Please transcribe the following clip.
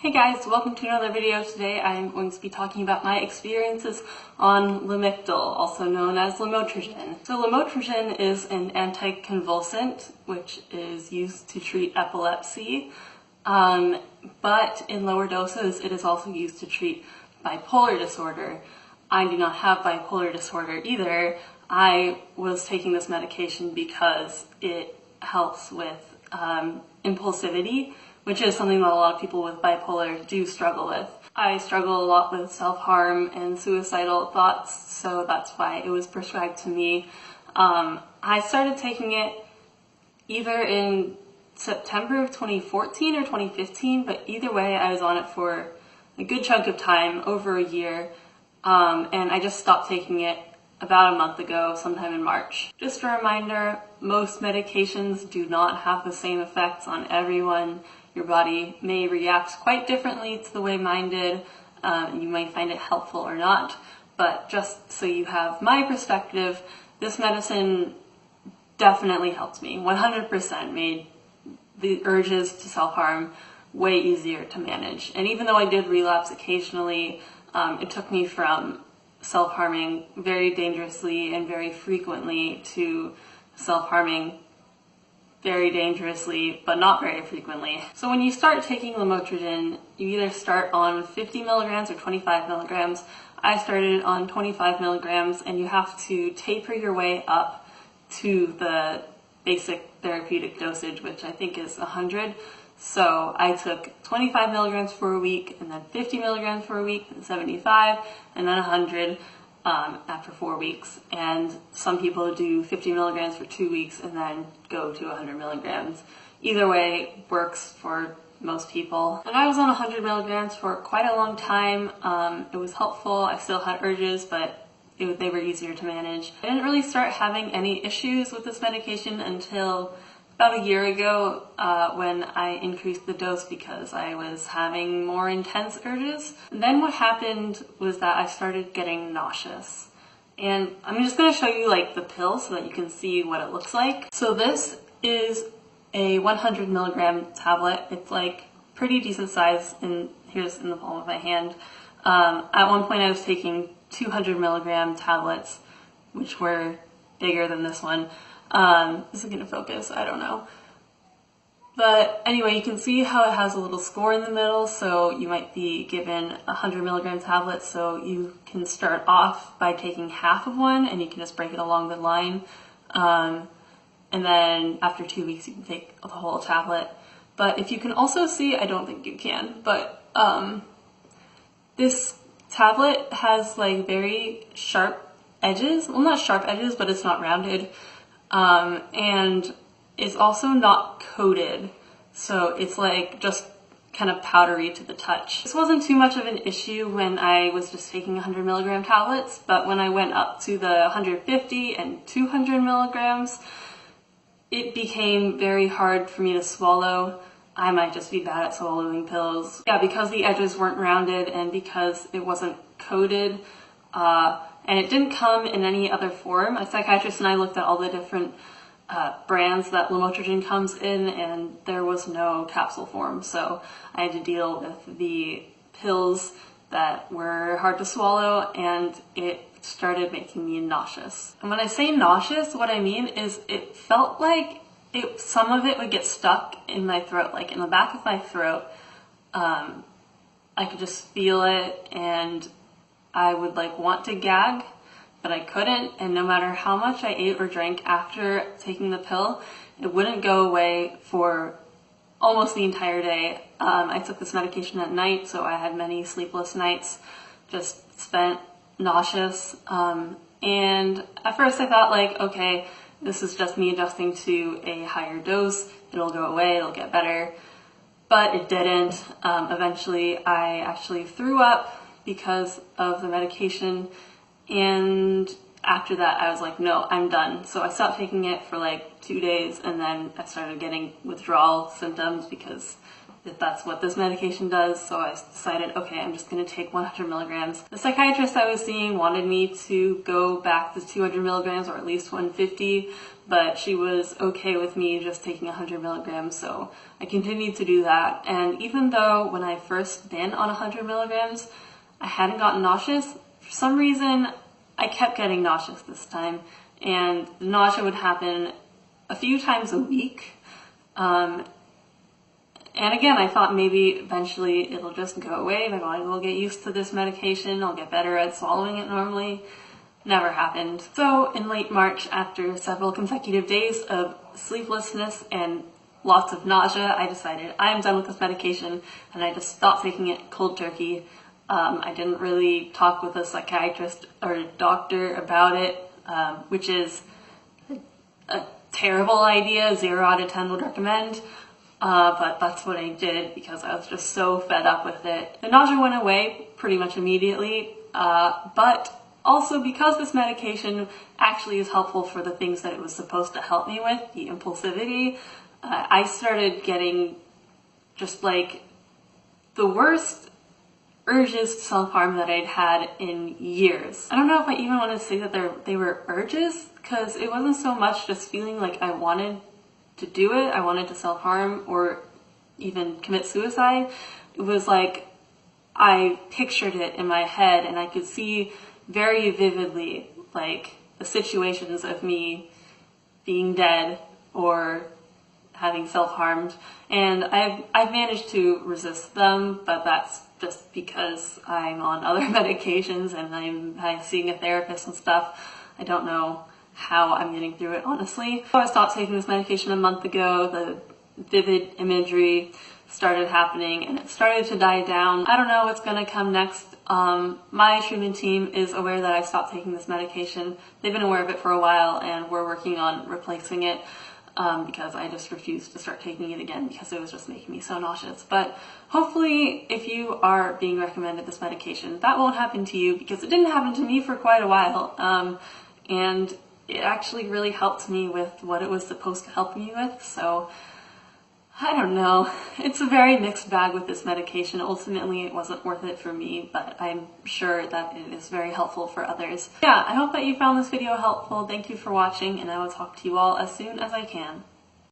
Hey guys, welcome to another video. Today I am going to be talking about my experiences on Lamictal, also known as lamotrigine. So lamotrigine is an anticonvulsant which is used to treat epilepsy, but in lower doses it is also used to treat bipolar disorder. I do not have bipolar disorder either. I was taking this medication because it helps with impulsivity, which is something that a lot of people with bipolar do struggle with. I struggle a lot with self-harm and suicidal thoughts, so that's why it was prescribed to me. I started taking it either in September of 2014 or 2015, but either way I was on it for a good chunk of time, over a year, and I just stopped taking it about a month ago, sometime in March. Just a reminder, most medications do not have the same effects on everyone. Your body may react quite differently to the way mine did. You might find it helpful or not, but just so you have my perspective, this medicine definitely helped me. 100% made the urges to self-harm way easier to manage. And even though I did relapse occasionally, it took me from self-harming very dangerously and very frequently to self-harming very dangerously, but not very frequently. So when you start taking lamotrigine, you either start on 50 milligrams or 25 milligrams. I started on 25 milligrams, and you have to taper your way up to the basic therapeutic dosage, which I think is 100. So I took 25 milligrams for a week, and then 50 milligrams for a week, and 75, and then 100 after 4 weeks. And some people do 50 milligrams for 2 weeks and then go to 100 milligrams. Either way works for most people. And I was on 100 milligrams for quite a long time. It was helpful. I still had urges, but they were easier to manage. I didn't really start having any issues with this medication until about a year ago when I increased the dose because I was having more intense urges. And then what happened was that I started getting nauseous. And I'm just going to show you like the pill so that you can see what it looks like. So this is a 100 milligram tablet. It's like pretty decent size, and here's in the palm of my hand. At one point I was taking 200 milligram tablets, which were bigger than this one. Is it going to focus? I don't know. But anyway, you can see how it has a little score in the middle, so you might be given 100 milligram tablets, so you can start off by taking half of one, and you can just break it along the line. And then after 2 weeks, you can take the whole tablet. But if you can also see, I don't think you can, but this tablet has like very sharp edges. Well, not sharp edges, but it's not rounded. And it's also not coated, so it's like just kind of powdery to the touch. This wasn't too much of an issue when I was just taking 100 milligram tablets, but when I went up to the 150 and 200 milligrams, it became very hard for me to swallow. I might just be bad at swallowing pills. Yeah, because the edges weren't rounded and because it wasn't coated, and it didn't come in any other form. A psychiatrist and I looked at all the different brands that lamotrigine comes in, and there was no capsule form. So I had to deal with the pills that were hard to swallow, and it started making me nauseous. And when I say nauseous, what I mean is it felt like some of it would get stuck in my throat, like in the back of my throat. I could just feel it, and I would like want to gag, but I couldn't, and no matter how much I ate or drank after taking the pill, it wouldn't go away for almost the entire day. I took this medication at night, so I had many sleepless nights, just spent nauseous, and at first I thought like, okay, this is just me adjusting to a higher dose, it'll go away, it'll get better, but it didn't. Eventually I actually threw up because of the medication, and after that I was like, no, I'm done. So I stopped taking it for like 2 days, and then I started getting withdrawal symptoms because that that's what this medication does, so I decided, okay, I'm just going to take 100 milligrams. The psychiatrist I was seeing wanted me to go back to 200 milligrams or at least 150, but she was okay with me just taking 100 milligrams, so I continued to do that. And even though when I first been on 100 milligrams, I hadn't gotten nauseous, for some reason I kept getting nauseous this time, and the nausea would happen a few times a week. And again, I thought maybe eventually it'll just go away, my body will get used to this medication, I'll get better at swallowing it normally. Never happened. So in late March, after several consecutive days of sleeplessness and lots of nausea, I decided I'm done with this medication, and I just stopped taking it cold turkey. I didn't really talk with a psychiatrist or a doctor about it, which is a terrible idea. 0 out of 10 would recommend. But that's what I did because I was just so fed up with it. The nausea went away pretty much immediately, but also because this medication actually is helpful for the things that it was supposed to help me with, the impulsivity, I started getting just like the worst urges to self-harm that I'd had in years. I don't know if I even want to say that they were urges, because it wasn't so much just feeling like I wanted to do it, I wanted to self-harm or even commit suicide. It was like I pictured it in my head and I could see very vividly like the situations of me being dead or having self-harmed, and I've managed to resist them, but that's just because I'm on other medications and I'm seeing a therapist and stuff. I don't know how I'm getting through it, honestly. I stopped taking this medication a month ago. The vivid imagery started happening and it started to die down. I don't know what's gonna come next. My treatment team is aware that I stopped taking this medication. They've been aware of it for a while and we're working on replacing it because I just refused to start taking it again because it was just making me so nauseous. But hopefully if you are being recommended this medication, that won't happen to you, because it didn't happen to me for quite a while. And it actually really helped me with what it was supposed to help me with, so I don't know. It's a very mixed bag with this medication. Ultimately, it wasn't worth it for me, but I'm sure that it is very helpful for others. Yeah, I hope that you found this video helpful. Thank you for watching, and I will talk to you all as soon as I can.